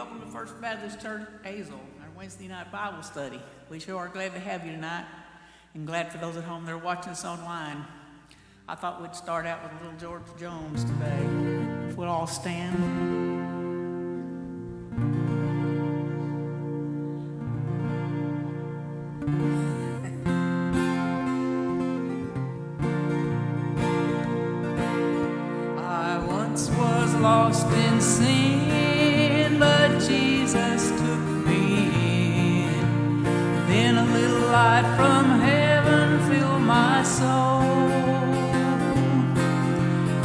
welcome to First Baptist Church, Hazel, our Wednesday night Bible study. We sure are glad to have you tonight, and glad for those at home that are watching us online. I thought we'd start out with a little George Jones today. If we'll all stand. Lost in sin, but Jesus took me in. Then a little light from heaven filled my soul.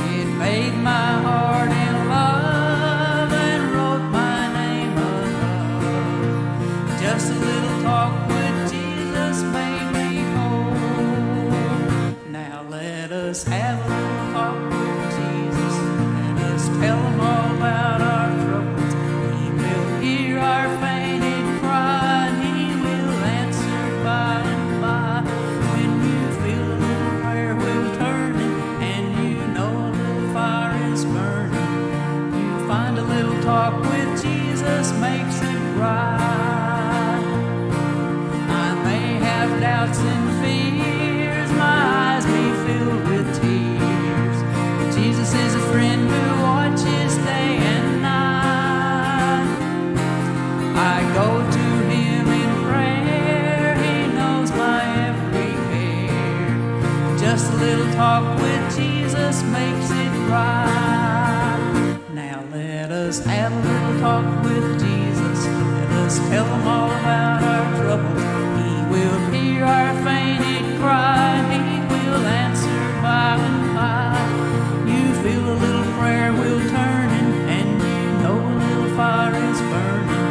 It made my heart in love and wrote my name above. Just a little talk with Jesus made me whole. Now let us have a little talk with Jesus. Tell him all about our troubles. He will hear our fainted cry, and he will answer by and by. When you feel a little prayer wheel turning, and you know a little fire is burning, you find a little talk with Jesus makes it right. I may have doubts and fears, my eyes may fill with tears, but Jesus is a friend who watches day and night. I go to him in prayer, he knows my every care. Just a little talk with Jesus makes it right. Now let us have a little talk with Jesus. Let us tell him all about our troubles. He will hear our fainted cry, he will answer by and by. You feel a little prayer wheel turning, and you know a little fire is burning.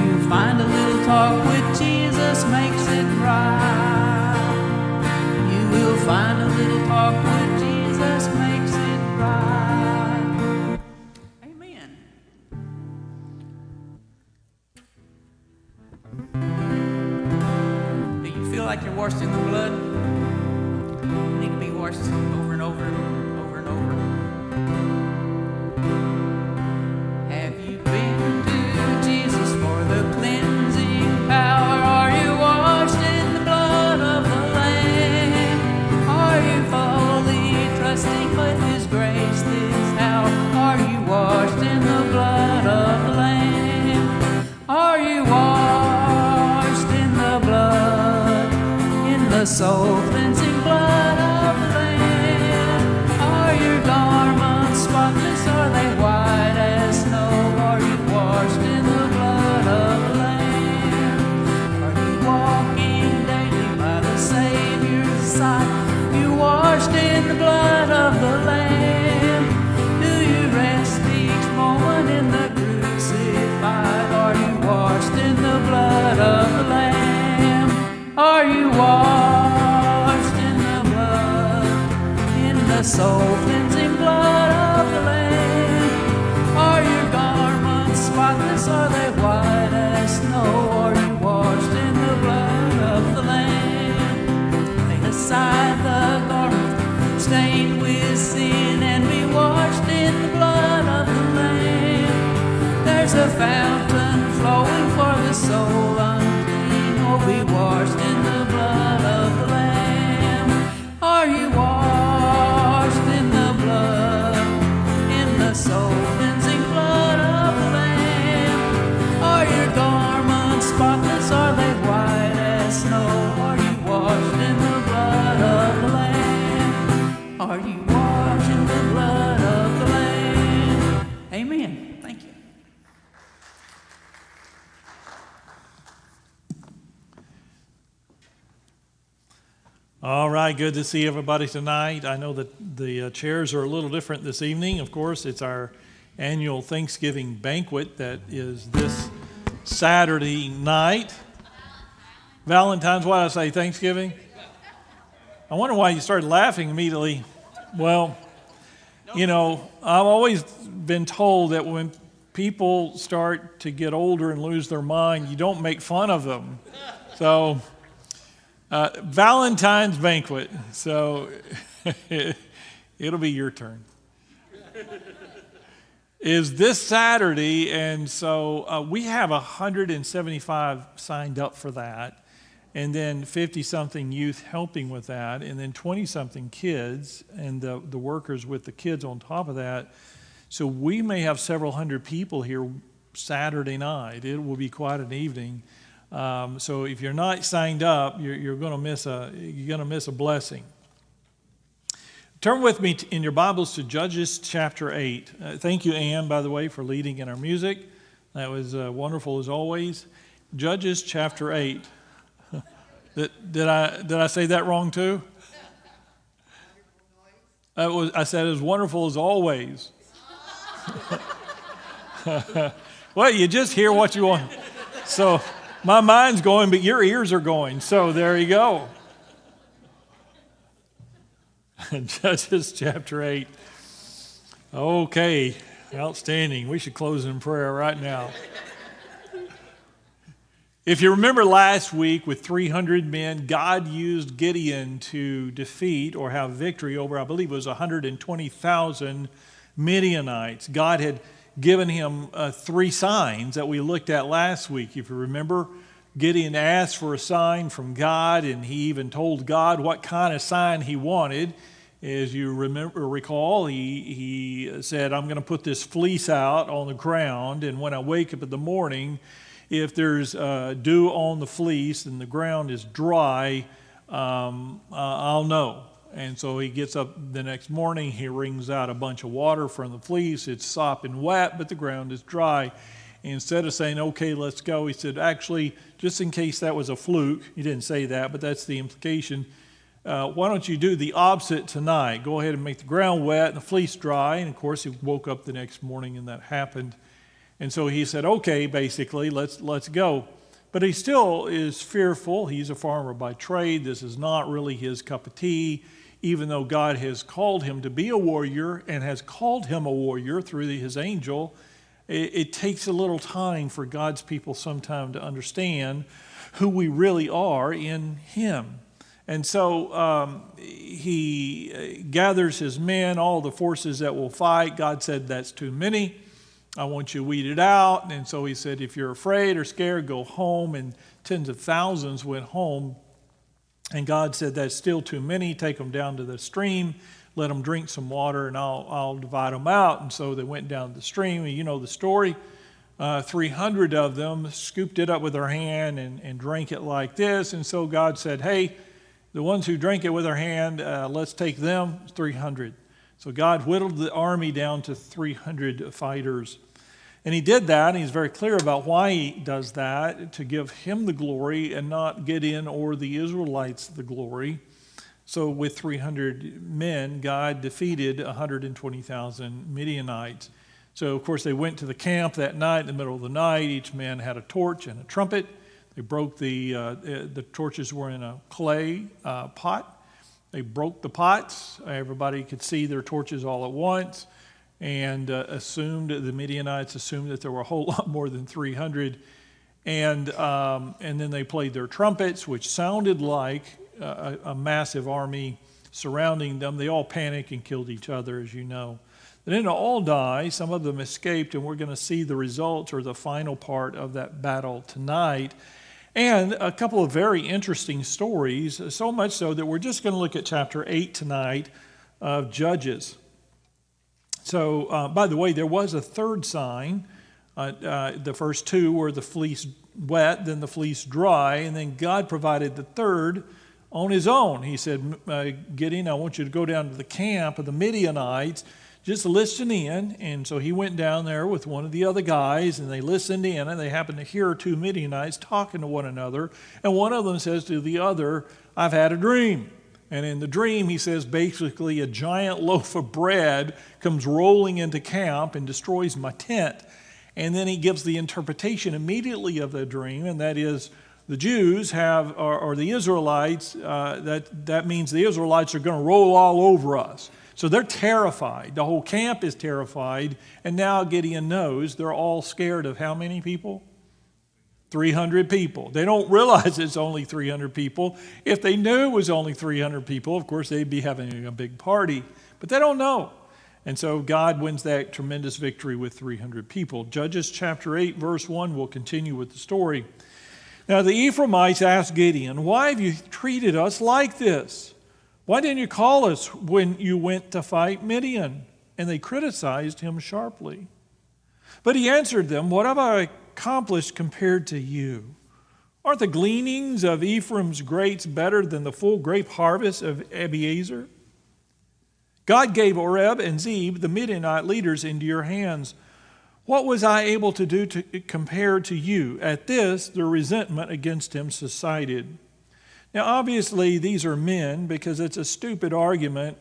You find a little talk with Jesus makes it right. You will find a little talk with Jesus makes it right. Amen. Do you feel like you're washed in the blood? You need to be washed over and over and over and over. Have you been to Jesus for the cleansing power? Are you washed in the blood of the Lamb? Are you fully trusting with His grace this hour? Are you washed in the blood of the Lamb? Are you washed in the blood, in the soul cleansing blood of the Lamb? Are your garments spotless? Are they white as snow? Are you washed in the blood of the Lamb? Are you walking daily by the Savior's side? You washed in the blood of the Lamb? Do you rest each moment in the crucified? Are you washed in the blood of the Lamb? Are you washed in the blood, in the soul cleansing blood of the Lamb? Are your garments spotless? Are they white as snow? Are you washed in the blood of the Lamb? Lay aside the garments stained with sin and be washed in the blood of the Lamb. There's a fountain flowing for the soul unclean. Oh, be washed in the blood of the Lamb. Are you washed in the blood, in the soul cleansing blood of the Lamb? Are your garments spotless? Are they white as snow? Are you washed in the blood of the Lamb? Are you washed in the blood of the Lamb? Amen. Thank you. All right, good to see everybody tonight. I know that the chairs are a little different this evening. Of course, it's our annual Thanksgiving banquet that is this Saturday night. Valentine's, what did I say, Thanksgiving? I wonder why you started laughing immediately. Well, you know, I've always been told that when people start to get older and lose their mind, you don't make fun of them. So, Valentine's banquet. So, it'll be your turn. is this Saturday, and so we have 175 signed up for that, and then 50-something youth helping with that, and then 20-something kids, and the workers with the kids on top of that. So we may have several hundred people here Saturday night. It will be quite an evening. So if you're not signed up, you're going to miss a blessing. Turn with me in your Bibles to Judges chapter 8. Thank you, Ann, by the way, for leading in our music. That was wonderful as always. Judges chapter 8. Did I say that wrong too? I said it was wonderful as always. Well, you just hear what you want. So my mind's going, but your ears are going. So there you go. Judges chapter 8. Okay, outstanding. We should close in prayer right now. If you remember last week with 300 men, God used Gideon to defeat or have victory over, I believe it was 120,000 Midianites. God had given him 3 signs that we looked at last week. If you remember, Gideon asked for a sign from God, and he even told God what kind of sign he wanted. As you recall, he said, I'm going to put this fleece out on the ground, and when I wake up in the morning, if there's dew on the fleece and the ground is dry, I'll know. And so he gets up the next morning, he wrings out a bunch of water from the fleece. It's sopping wet, but the ground is dry. Instead of saying, okay, let's go, he said, actually, just in case that was a fluke, he didn't say that, but that's the implication. Why don't you do the opposite tonight? Go ahead and make the ground wet and the fleece dry. And of course, he woke up the next morning and that happened. And so he said, okay, basically, let's go. But he still is fearful. He's a farmer by trade. This is not really his cup of tea. Even though God has called him to be a warrior and has called him a warrior through his angel, it takes a little time for God's people sometime to understand who we really are in him. And so he gathers his men, all the forces that will fight. God said, that's too many. I want you weeded out. And so he said, if you're afraid or scared, go home. And tens of thousands went home. And God said, that's still too many. Take them down to the stream. Let them drink some water, and I'll divide them out. And so they went down to the stream. And you know the story. 300 of them scooped it up with their hand and drank it like this. And so God said, hey, the ones who drank it with their hand, let's take them, 300. So God whittled the army down to 300 fighters. And he did that, and he's very clear about why he does that, to give him the glory and not Gideon or the Israelites the glory. So with 300 men, God defeated 120,000 Midianites. So, of course, they went to the camp that night, in the middle of the night. Each man had a torch and a trumpet. They broke the torches were in a clay pot. They broke the pots. Everybody could see their torches all at once, and the Midianites assumed that there were a whole lot more than 300. And then they played their trumpets, which sounded like a massive army surrounding them. They all panicked and killed each other, as you know. They didn't all die. Some of them escaped, and we're going to see the results or the final part of that battle tonight. And a couple of very interesting stories, so much so that we're just going to look at chapter 8 tonight of Judges. So, by the way, there was a third sign. The first 2 were the fleece wet, then the fleece dry, and then God provided the third on his own. He said, Gideon, I want you to go down to the camp of the Midianites. Just listen in. And so he went down there with one of the other guys, and they listened in, and they happened to hear 2 Midianites talking to one another. And one of them says to the other, I've had a dream. And in the dream, he says, basically, a giant loaf of bread comes rolling into camp and destroys my tent. And then he gives the interpretation immediately of the dream, and that is, the Jews have, or the Israelites, that means the Israelites are going to roll all over us. So they're terrified. The whole camp is terrified. And now Gideon knows they're all scared of how many people? 300 people. They don't realize it's only 300 people. If they knew it was only 300 people, of course, they'd be having a big party. But they don't know. And so God wins that tremendous victory with 300 people. Judges chapter 8, verse 1 will continue with the story. Now the Ephraimites asked Gideon, "Why have you treated us like this? Why didn't you call us when you went to fight Midian?" And they criticized him sharply. But he answered them, "What have I accomplished compared to you? Aren't the gleanings of Ephraim's grapes better than the full grape harvest of Abiezer? God gave Oreb and Zeb, the Midianite leaders, into your hands. What was I able to do to compare to you?" At this, their resentment against him subsided. Now, obviously, these are men because it's a stupid argument,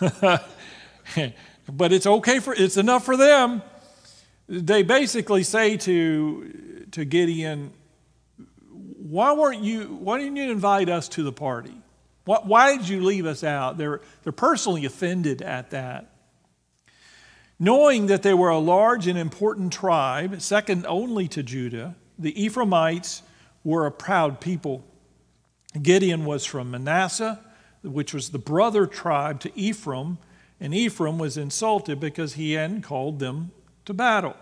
but it's okay it's enough for them. They basically say to Gideon, why didn't you invite us to the party? Why did you leave us out? They're personally offended at that. Knowing that they were a large and important tribe, second only to Judah, the Ephraimites were a proud people. Gideon was from Manasseh, which was the brother tribe to Ephraim, and Ephraim was insulted because he hadn't called them to battle.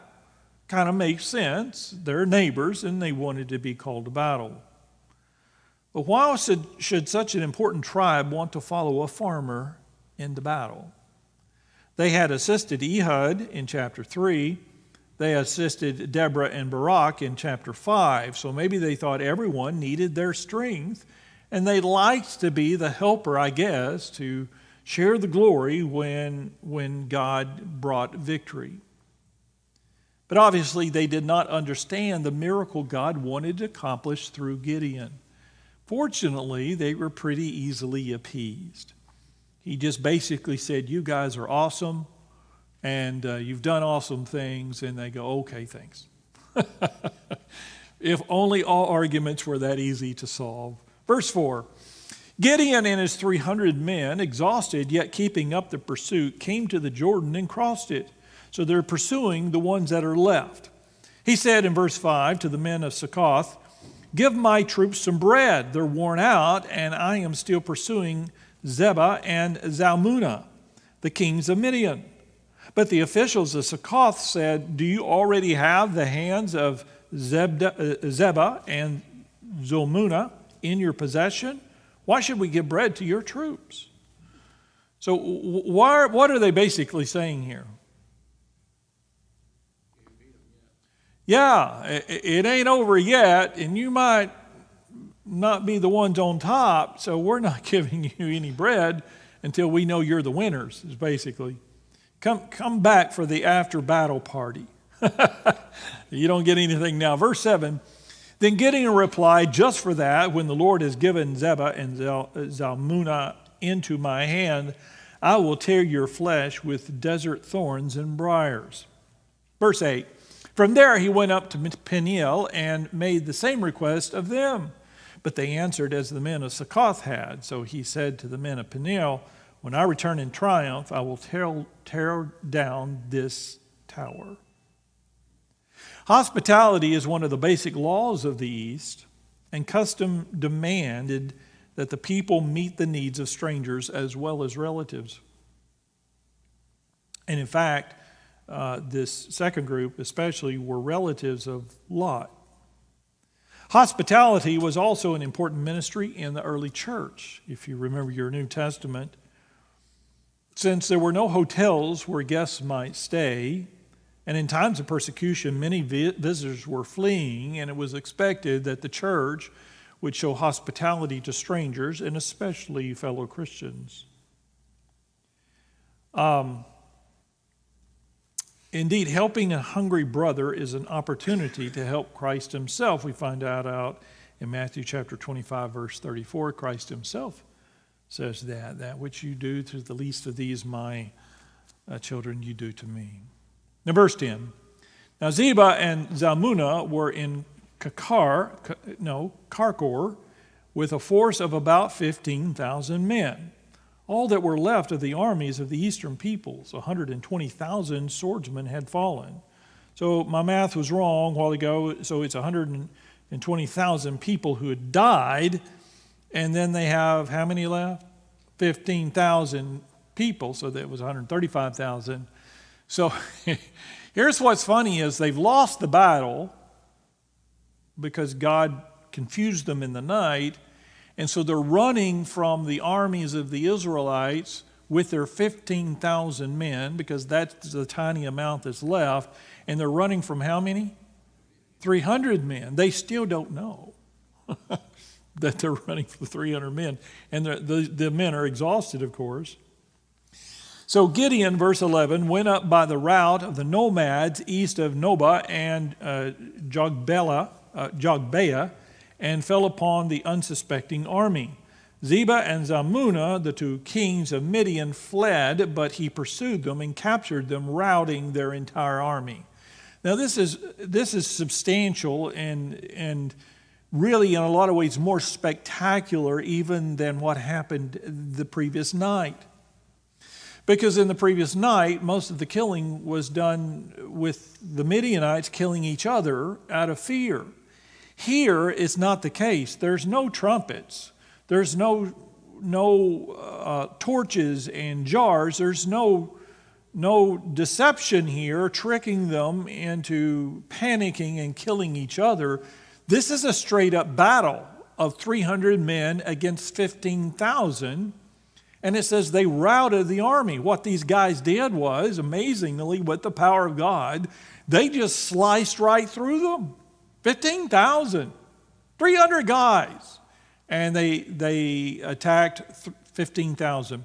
Kind of makes sense. They're neighbors, and they wanted to be called to battle. But why should such an important tribe want to follow a farmer into battle? They had assisted Ehud in chapter 3. They assisted Deborah and Barak in chapter 5. So maybe they thought everyone needed their strength, and they liked to be the helper, I guess, to share the glory when God brought victory. But obviously they did not understand the miracle God wanted to accomplish through Gideon. Fortunately, they were pretty easily appeased. He just basically said, "You guys are awesome, and you've done awesome things," and they go, "Okay, thanks." If only all arguments were that easy to solve. Verse 4, Gideon and his 300 men, exhausted yet keeping up the pursuit, came to the Jordan and crossed it. So they're pursuing the ones that are left. He said in verse 5 to the men of Succoth, "Give my troops some bread. They're worn out, and I am still pursuing Zebah and Zalmunna, the kings of Midian." But the officials of Succoth said, "Do you already have the hands of Zebah and Zalmunna in your possession? Why should we give bread to your troops?" So what are they basically saying here? Yeah, it ain't over yet, and you might not be the ones on top, so we're not giving you any bread until we know you're the winners, is basically. Come back for the after-battle party. You don't get anything now. Verse 7, then Gideon replied, "Just for that, when the Lord has given Zebah and Zalmunna into my hand, I will tear your flesh with desert thorns and briars." Verse 8, from there he went up to Peniel and made the same request of them. But they answered as the men of Succoth had. So he said to the men of Peniel, "When I return in triumph, I will tear down this tower." Hospitality is one of the basic laws of the East, and custom demanded that the people meet the needs of strangers as well as relatives. And in fact, this second group especially were relatives of Lot. Hospitality was also an important ministry in the early church, if you remember your New Testament. Since there were no hotels where guests might stay, and in times of persecution, many visitors were fleeing, and it was expected that the church would show hospitality to strangers, and especially fellow Christians. Indeed, helping a hungry brother is an opportunity to help Christ himself. We find out in Matthew chapter 25, verse 34, Christ himself says that which you do to the least of these, my children, you do to me. Now, verse 10. Now, Zebah and Zalmunna were in Karkor with a force of about 15,000 men. All that were left of the armies of the eastern peoples, 120,000 swordsmen had fallen. So my math was wrong a while ago, so it's 120,000 people who had died, and then they have how many left? 15,000 people, so that was 135,000. So here's what's funny is they've lost the battle because God confused them in the night, and so they're running from the armies of the Israelites with their 15,000 men, because that's the tiny amount that's left, and they're running from how many? 300 men. They still don't know that they're running for 300 men, and the men are exhausted, of course. So Gideon, verse 11, went up by the route of the nomads east of Nobah and Jogbeah, and fell upon the unsuspecting army. Zebah and Zalmunna, the two kings of Midian, fled, but he pursued them and captured them, routing their entire army. Now this is substantial and really in a lot of ways more spectacular even than what happened the previous night. Because in the previous night, most of the killing was done with the Midianites killing each other out of fear. Here, it's not the case. There's no trumpets. There's no torches and jars. There's no deception here, tricking them into panicking and killing each other. This is a straight up battle of 300 men against 15,000. And it says they routed the army. What these guys did was, amazingly, with the power of God, they just sliced right through them. 15,000, 300 guys. And they attacked 15,000.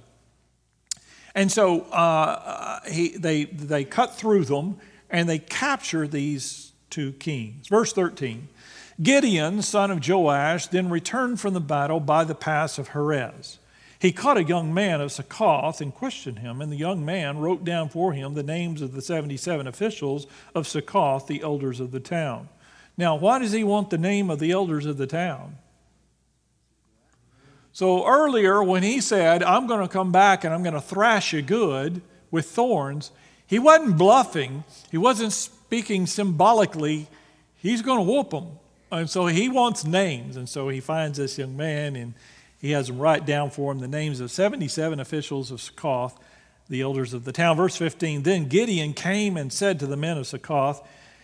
And so they cut through them, and they capture these two kings. Verse 13, Gideon, son of Joash, then returned from the battle by the pass of Heres. He caught a young man of Succoth and questioned him, and the young man wrote down for him the names of the 77 officials of Succoth, the elders of the town. Now, why does he want the name of the elders of the town? So earlier when he said, I'm going to come back and I'm going to thrash you good with thorns, he wasn't bluffing. He wasn't speaking symbolically. He's going to whoop them. And so he wants names. And so he finds this young man and he has him write down for him the names of 77 officials of Succoth, the elders of the town. Verse 15, then Gideon came and said to the men of Succoth,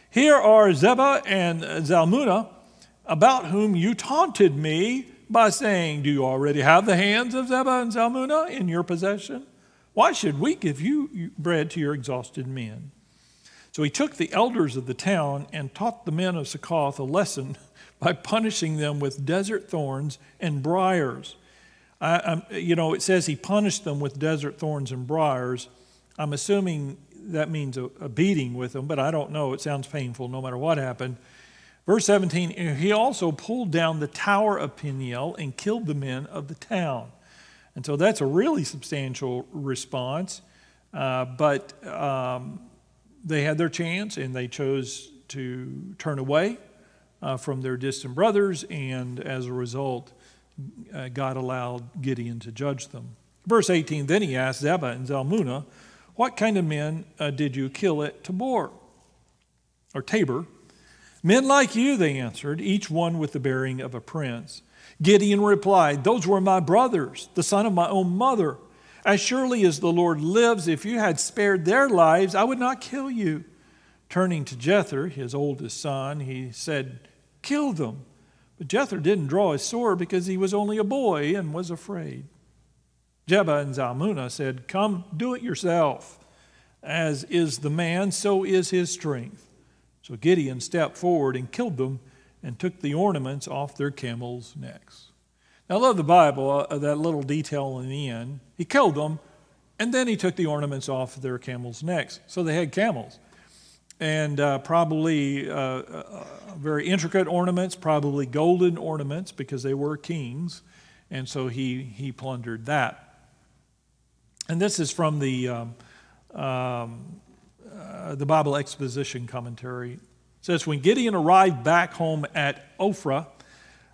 here are Zebah and Zalmunna, about whom you taunted me by saying, do you already have the hands of Zebah and Zalmunna in your possession? Why should we give you bread to your exhausted men? So he took the elders of the town and taught the men of Succoth a lesson by punishing them with desert thorns and briars. It says he punished them with desert thorns and briars. I'm assuming that means a beating with them, but I don't know. It sounds painful no matter what happened. Verse 17, he also pulled down the tower of Peniel and killed the men of the town. And so that's a really substantial response. But they had their chance and they chose to turn away from their distant brothers. And as a result, God allowed Gideon to judge them. Verse 18, then he asked Zebah and Zalmunna, what kind of men did you kill at Tabor? Or Tabor? Men like you, they answered, each one with the bearing of a prince. Gideon replied, those were my brothers, the son of my own mother. As surely as the Lord lives, if you had spared their lives, I would not kill you. Turning to Jether, his oldest son, he said, kill them. But Jether didn't draw his sword because he was only a boy and was afraid. Zebah and Zalmunna said, come, do it yourself. As is the man, so is his strength. So Gideon stepped forward and killed them and took the ornaments off their camels' necks. Now, I love the Bible, that little detail in the end. He killed them, and then he took the ornaments off their camels' necks. So they had camels. And probably very intricate ornaments, probably golden ornaments, because they were kings. And so he plundered that. And this is from the Bible Exposition Commentary. It says, when Gideon arrived back home at Ophrah,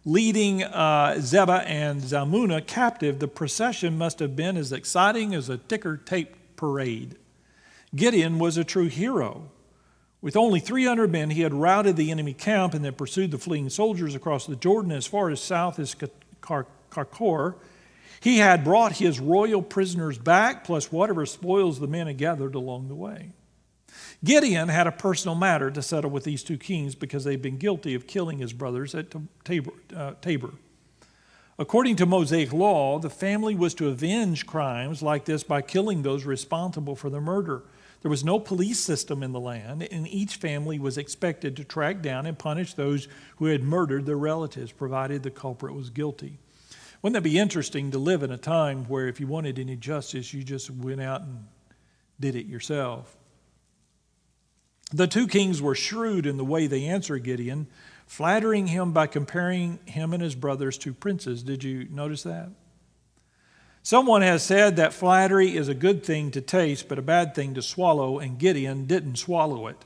leading Zebah and Zalmunna captive, the procession must have been as exciting as a ticker tape parade. Gideon was a true hero. With only 300 men, he had routed the enemy camp and then pursued the fleeing soldiers across the Jordan as far as south as Karkor. He had brought his royal prisoners back, plus whatever spoils the men had gathered along the way. Gideon had a personal matter to settle with these two kings because they'd been guilty of killing his brothers at Tabor. According to Mosaic law, the family was to avenge crimes like this by killing those responsible for the murder. There was no police system in the land, and each family was expected to track down and punish those who had murdered their relatives, provided the culprit was guilty. Wouldn't that be interesting to live in a time where if you wanted any justice, you just went out and did it yourself? The two kings were shrewd in the way they answered Gideon, flattering him by comparing him and his brothers to princes. Did you notice that? Someone has said that flattery is a good thing to taste, but a bad thing to swallow, and Gideon didn't swallow it.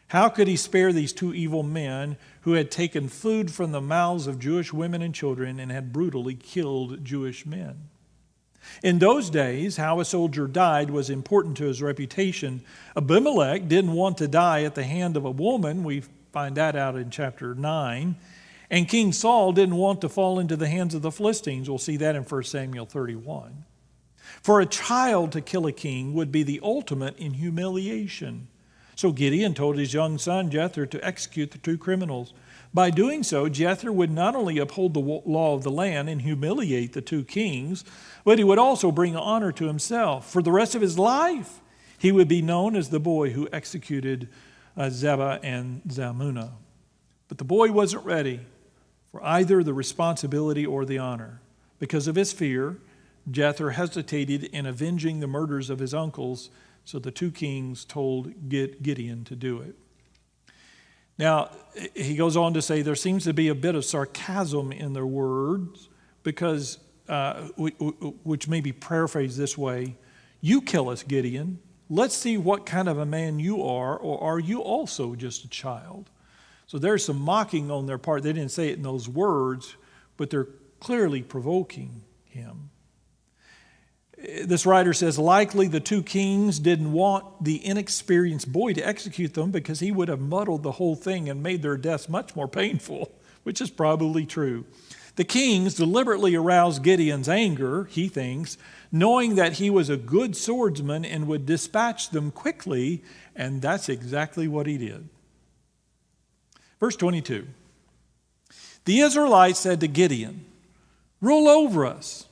How could he spare these two evil men who had taken food from the mouths of Jewish women and children and had brutally killed Jewish men? In those days, how a soldier died was important to his reputation. Abimelech didn't want to die at the hand of a woman. We find that out in chapter 9. And King Saul didn't want to fall into the hands of the Philistines. We'll see that in 1 Samuel 31. For a child to kill a king would be the ultimate in humiliation. So Gideon told his young son Jethro to execute the two criminals. By doing so, Jethro would not only uphold the law of the land and humiliate the two kings, but he would also bring honor to himself. For the rest of his life, he would be known as the boy who executed Zebah and Zalmunna. But the boy wasn't ready for either the responsibility or the honor. Because of his fear, Jethro hesitated in avenging the murders of his uncles, so the two kings told Gideon to do it. Now, he goes on to say there seems to be a bit of sarcasm in their words, because, which may be paraphrased this way: you kill us, Gideon. Let's see what kind of a man you are, or are you also just a child? So there's some mocking on their part. They didn't say it in those words, but they're clearly provoking him. This writer says, likely the two kings didn't want the inexperienced boy to execute them because he would have muddled the whole thing and made their deaths much more painful, which is probably true. The kings deliberately aroused Gideon's anger, he thinks, knowing that he was a good swordsman and would dispatch them quickly, and that's exactly what he did. Verse 22, the Israelites said to Gideon, rule over us,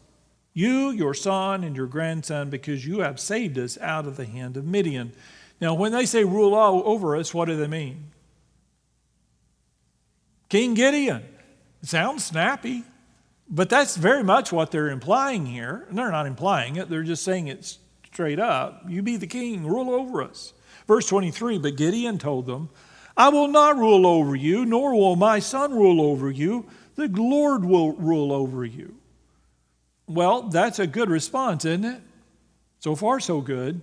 you, your son, and your grandson, because you have saved us out of the hand of Midian. Now, when they say rule over us, what do they mean? King Gideon. It sounds snappy, but that's very much what they're implying here. And they're not implying it, they're just saying it straight up. You be the king, rule over us. Verse 23, but Gideon told them, I will not rule over you, nor will my son rule over you. The Lord will rule over you. Well, that's a good response, isn't it? So far, so good.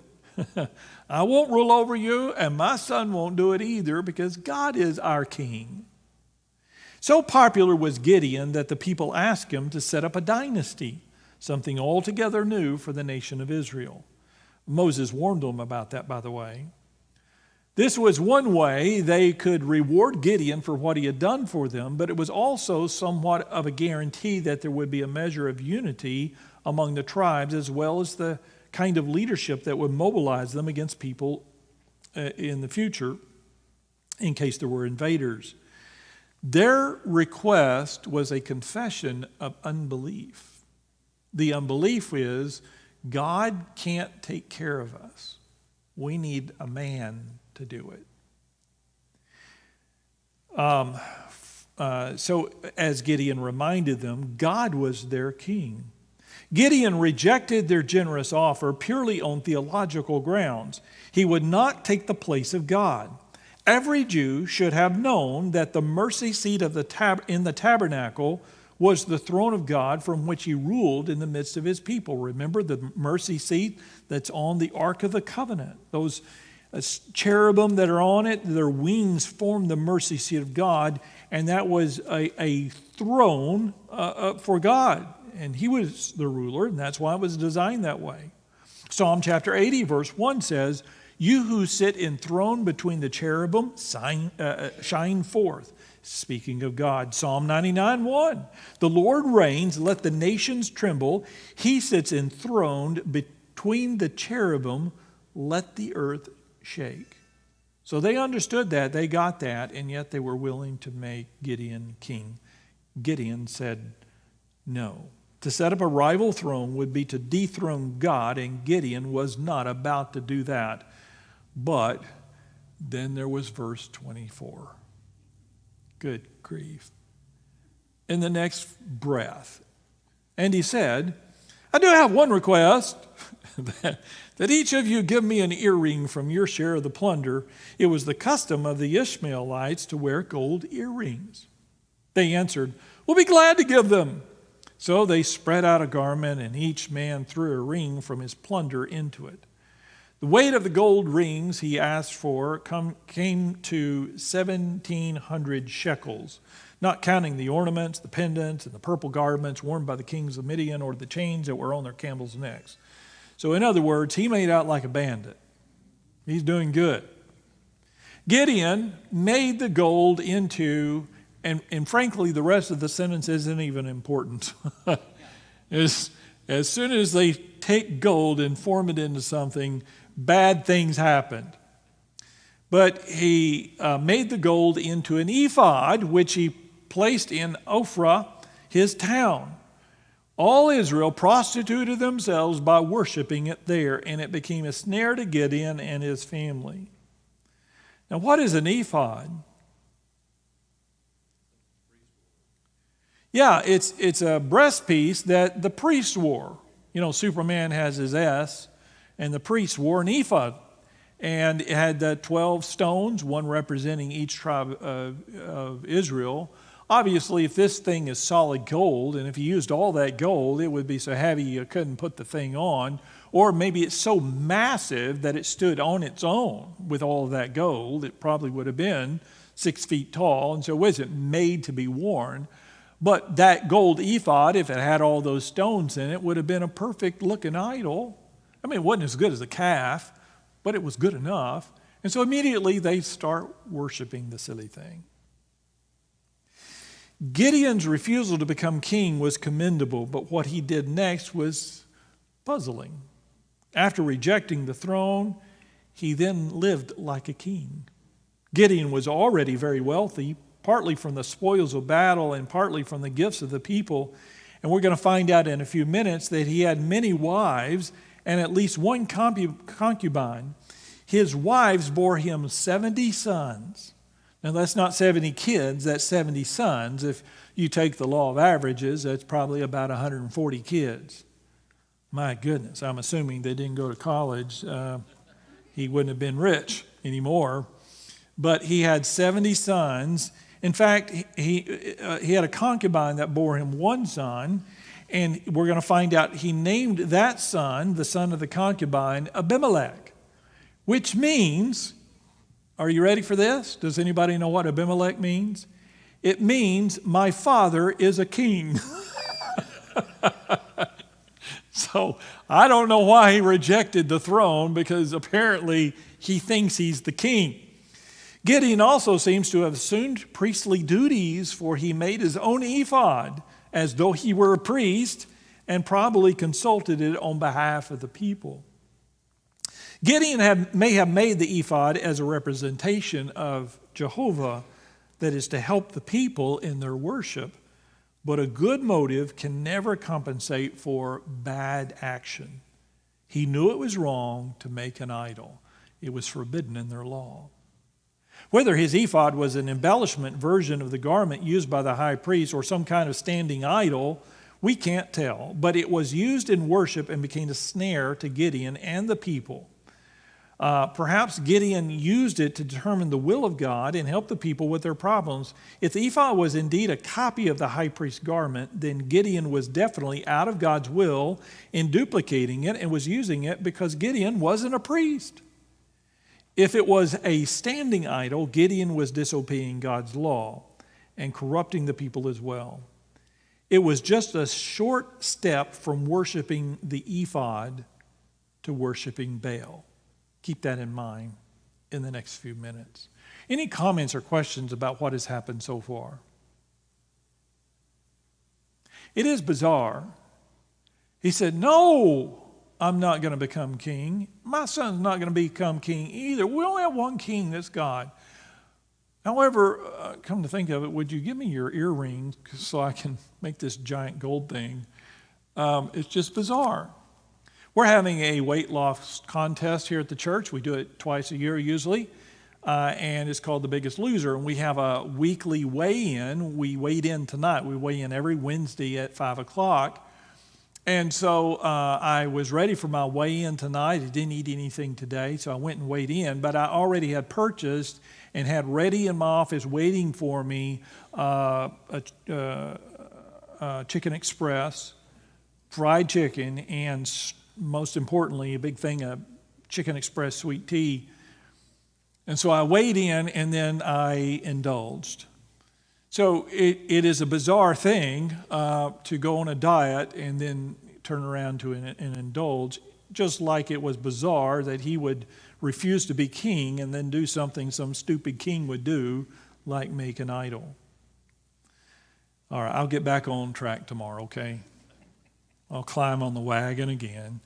I won't rule over you, and my son won't do it either, because God is our king. So popular was Gideon that the people asked him to set up a dynasty, something altogether new for the nation of Israel. Moses warned them about that, by the way. This was one way they could reward Gideon for what he had done for them, but it was also somewhat of a guarantee that there would be a measure of unity among the tribes, as well as the kind of leadership that would mobilize them against people in the future in case there were invaders. Their request was a confession of unbelief. The unbelief is God can't take care of us. We need a man to do it. So as Gideon reminded them, God was their king. Gideon rejected their generous offer purely on theological grounds. He would not take the place of God. Every Jew should have known that the mercy seat of in the tabernacle was the throne of God from which he ruled in the midst of his people. Remember the mercy seat that's on the Ark of the Covenant. Those cherubim that are on it, their wings form the mercy seat of God, and that was a throne for God. And he was the ruler, and that's why it was designed that way. Psalm chapter 80, verse 1 says, you who sit enthroned between the cherubim, shine forth. Speaking of God, Psalm 99:1. The Lord reigns, let the nations tremble. He sits enthroned between the cherubim, let the earth shake. So they understood that, they got that, and yet they were willing to make Gideon king. Gideon said no. To set up a rival throne would be to dethrone God, and Gideon was not about to do that. But then there was verse 24. Good grief. In the next breath. And he said, I do have one request, that each of you give me an earring from your share of the plunder. It was the custom of the Ishmaelites to wear gold earrings. They answered, we'll be glad to give them. So they spread out a garment, and each man threw a ring from his plunder into it. The weight of the gold rings he asked for came to 1,700 shekels, not counting the ornaments, the pendants, and the purple garments worn by the kings of Midian or the chains that were on their camels' necks. So in other words, he made out like a bandit. He's doing good. Gideon made the gold into, and frankly, the rest of the sentence isn't even important. As soon as they take gold and form it into something, bad things happened. But he made the gold into an ephod, which he placed in Ophrah, his town. All Israel prostituted themselves by worshiping it there, and it became a snare to Gideon and his family. Now, what is an ephod? Yeah, it's a breastpiece that the priest wore. You know, Superman has his S, and the priest wore an ephod. And it had 12 stones, one representing each tribe of Israel. Obviously, if this thing is solid gold, and if you used all that gold, it would be so heavy you couldn't put the thing on. Or maybe it's so massive that it stood on its own with all of that gold. It probably would have been 6 feet tall, and so it wasn't made to be worn. But that gold ephod, if it had all those stones in it, would have been a perfect-looking idol. I mean, it wasn't as good as a calf, but it was good enough. And so immediately they start worshiping the silly thing. Gideon's refusal to become king was commendable, but what he did next was puzzling. After rejecting the throne, he then lived like a king. Gideon was already very wealthy, partly from the spoils of battle and partly from the gifts of the people. And we're going to find out in a few minutes that he had many wives and at least one concubine. His wives bore him 70 sons. Now, that's not 70 kids, that's 70 sons. If you take the law of averages, that's probably about 140 kids. My goodness, I'm assuming they didn't go to college. He wouldn't have been rich anymore. But he had 70 sons. In fact, he had a concubine that bore him one son, and we're going to find out he named that son, the son of the concubine, Abimelech, which means, are you ready for this? Does anybody know what Abimelech means? It means my father is a king. So I don't know why he rejected the throne, because apparently he thinks he's the king. Gideon also seems to have assumed priestly duties, for he made his own ephod as though he were a priest and probably consulted it on behalf of the people. Gideon may have made the ephod as a representation of Jehovah, that is to help the people in their worship, but a good motive can never compensate for bad action. He knew it was wrong to make an idol. It was forbidden in their law. Whether his ephod was an embellishment version of the garment used by the high priest or some kind of standing idol, we can't tell. But it was used in worship and became a snare to Gideon and the people. Perhaps Gideon used it to determine the will of God and help the people with their problems. If the ephod was indeed a copy of the high priest's garment, then Gideon was definitely out of God's will in duplicating it and was using it because Gideon wasn't a priest. If it was a standing idol, Gideon was disobeying God's law and corrupting the people as well. It was just a short step from worshiping the ephod to worshiping Baal. Keep that in mind in the next few minutes. Any comments or questions about what has happened so far? It is bizarre. He said, no, I'm not going to become king. My son's not going to become king either. We only have one king, that's God. However, come to think of it, would you give me your earrings so I can make this giant gold thing? It's just bizarre. We're having a weight loss contest here at the church. We do it twice a year usually, and it's called The Biggest Loser. And we have a weekly weigh-in. We weighed in tonight. We weigh in every Wednesday at 5 o'clock. And so I was ready for my weigh-in tonight. I didn't eat anything today, so I went and weighed in. But I already had purchased and had ready in my office waiting for me Chicken Express, fried chicken, and most importantly, a big thing of Chicken Express sweet tea. And so I weighed in and then I indulged. So it is a bizarre thing to go on a diet and then turn around to and indulge, just like it was bizarre that he would refuse to be king and then do something some stupid king would do, like make an idol. All right, I'll get back on track tomorrow, okay? I'll climb on the wagon again.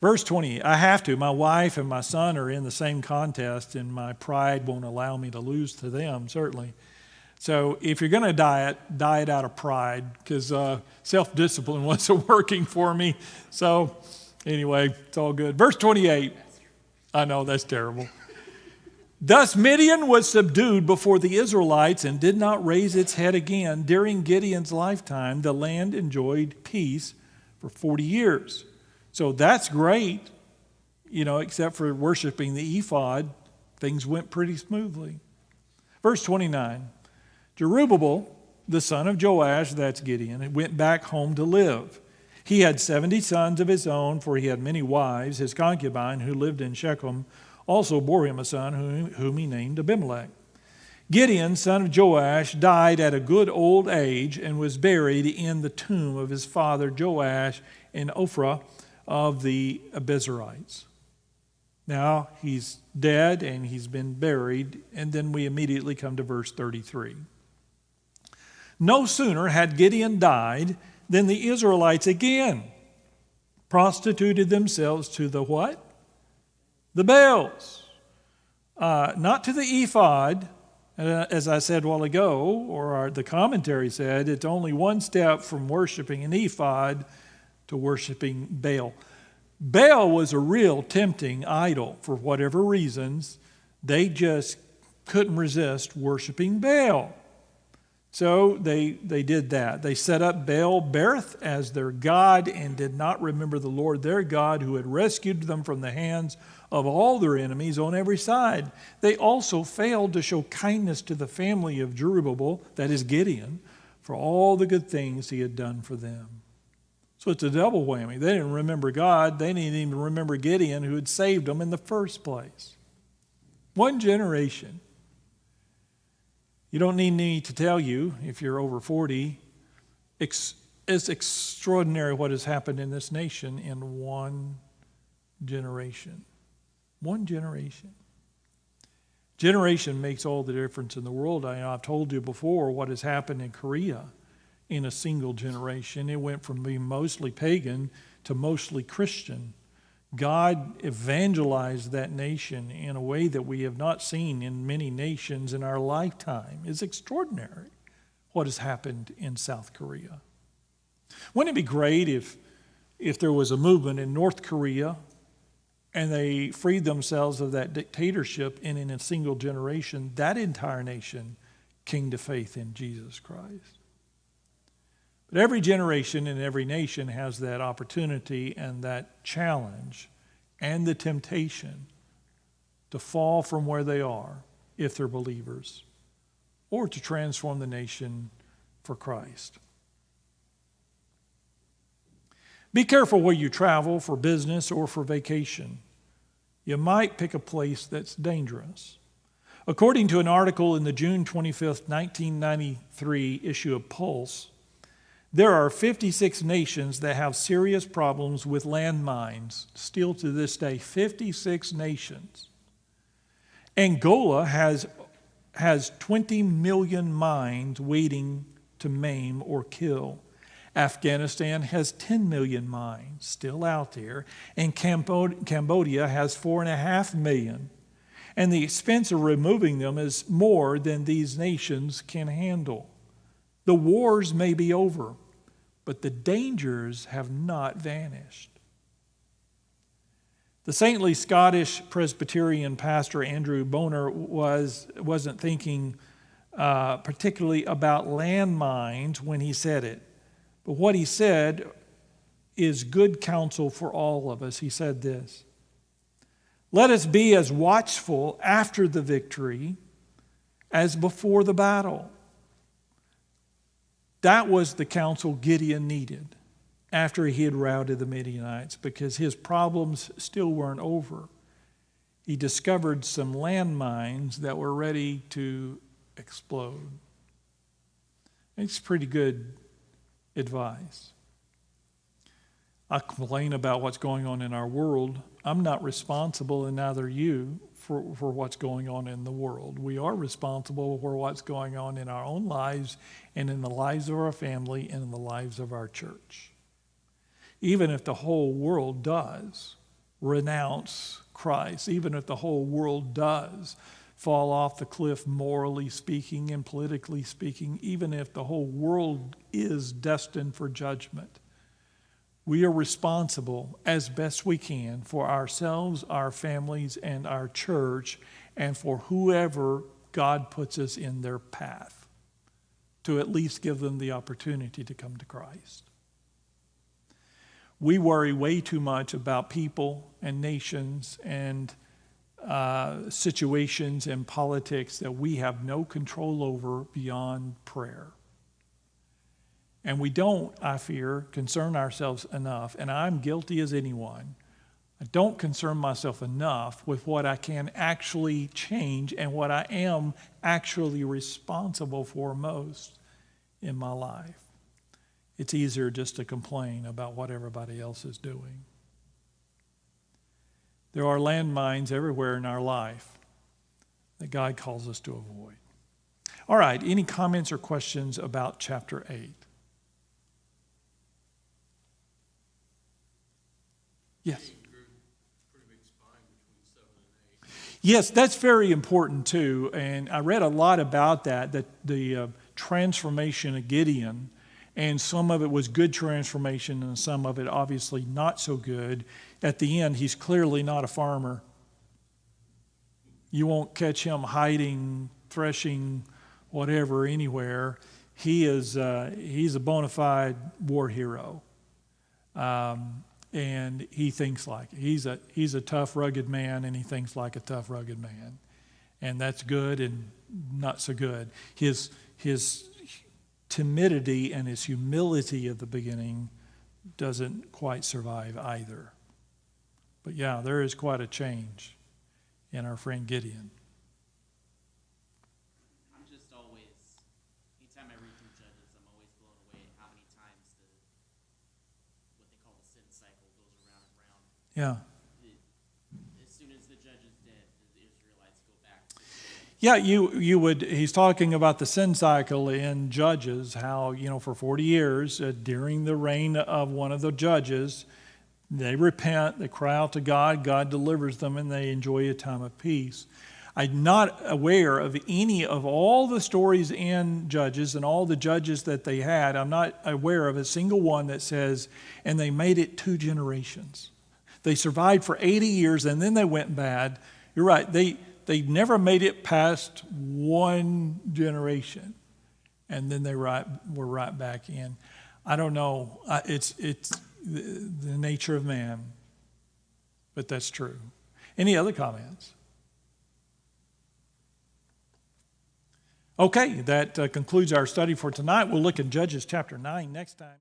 Verse 20, I have to. My wife and my son are in the same contest, and my pride won't allow me to lose to them, certainly. So if you're going to diet out of pride, because self-discipline wasn't working for me. So anyway, it's all good. Verse 28. I know, that's terrible. Thus Midian was subdued before the Israelites and did not raise its head again. During Gideon's lifetime, the land enjoyed peace for 40 years. So that's great, except for worshiping the ephod, things went pretty smoothly. Verse 29, Jerubbaal, the son of Joash, that's Gideon, went back home to live. He had 70 sons of his own, for he had many wives. His concubine, who lived in Shechem, also bore him a son, whom he named Abimelech. Gideon, son of Joash, died at a good old age and was buried in the tomb of his father Joash in Ophrah of the Abiezrites. Now he's dead and he's been buried, and then we immediately come to verse 33. No sooner had Gideon died than the Israelites again prostituted themselves to the what? The Baals. Not to the ephod, as I said a while ago, or the commentary said, it's only one step from worshiping an ephod to worshiping Baal. Baal was a real tempting idol for whatever reasons. They just couldn't resist worshiping Baal. So they did that. They set up Baal Berith as their god and did not remember the Lord their God, who had rescued them from the hands of all their enemies on every side. They also failed to show kindness to the family of Jerubbaal, that is Gideon, for all the good things he had done for them. So it's a double whammy. They didn't remember God. They didn't even remember Gideon, who had saved them in the first place. One generation. You don't need me to tell you, if you're over 40, it's extraordinary what has happened in this nation in one generation. One generation. Generation makes all the difference in the world. I've told you before what has happened in Korea in a single generation. It went from being mostly pagan to mostly Christian. God evangelized that nation in a way that we have not seen in many nations in our lifetime. It's extraordinary what has happened in South Korea. Wouldn't it be great if there was a movement in North Korea and they freed themselves of that dictatorship, and in a single generation, that entire nation came to faith in Jesus Christ? But every generation and every nation has that opportunity and that challenge and the temptation to fall from where they are if they're believers, or to transform the nation for Christ. Be careful where you travel for business or for vacation. You might pick a place that's dangerous. According to an article in the June 25th, 1993 issue of Pulse, there are 56 nations that have serious problems with landmines, still to this day, 56 nations. Angola has has 20 million mines waiting to maim or kill. Afghanistan has 10 million mines still out there, and Cambodia has 4.5 million. And the expense of removing them is more than these nations can handle. The wars may be over, but the dangers have not vanished. The saintly Scottish Presbyterian pastor Andrew Bonar wasn't thinking particularly about landmines when he said it. But what he said is good counsel for all of us. He said this: "Let us be as watchful after the victory as before the battle." That was the counsel Gideon needed after he had routed the Midianites, because his problems still weren't over. He discovered some landmines that were ready to explode. It's pretty good advice. I complain about what's going on in our world. I'm not responsible, and neither you, for what's going on in the world. We are responsible for what's going on in our own lives and in the lives of our family and in the lives of our church. Even if the whole world does renounce Christ, even if the whole world does fall off the cliff morally speaking and politically speaking, even if the whole world is destined for judgment, we are responsible as best we can for ourselves, our families, and our church, and for whoever God puts us in their path, to at least give them the opportunity to come to Christ. We worry way too much about people and nations and situations and politics that we have no control over beyond prayer. And we don't, I fear, concern ourselves enough, and I'm guilty as anyone. I don't concern myself enough with what I can actually change and what I am actually responsible for most in my life. It's easier just to complain about what everybody else is doing. There are landmines everywhere in our life that God calls us to avoid. All right, any comments or questions about chapter 8? Yes. Yes, that's very important too. And I read a lot about that the transformation of Gideon, and some of it was good transformation and some of it obviously not so good. At the end, he's clearly not a farmer. You won't catch him hiding, threshing, whatever, anywhere. He's a bona fide war hero. And he thinks like it. He's a tough, rugged man, and he thinks like a tough, rugged man. And that's good and not so good. His timidity and his humility at the beginning doesn't quite survive either. But yeah, there is quite a change in our friend Gideon. I'm just always, anytime I read through Judges, I'm always blown away at how many times what they call the sin cycle goes around and around. Yeah. As soon as the judge is dead, the Israelites go back. Yeah, you would. He's talking about the sin cycle in Judges, how, for 40 years, during the reign of one of the judges, they repent, they cry out to God, God delivers them, and they enjoy a time of peace. I'm not aware of any of all the stories in Judges and all the judges that they had. I'm not aware of a single one that says, and they made it 2 generations. They survived for 80 years and then they went bad. You're right, they never made it past 1 generation. And then they were right back in. I don't know. It's the nature of man. But that's true. Any other comments? Okay, that concludes our study for tonight. We'll look at Judges chapter 9 next time.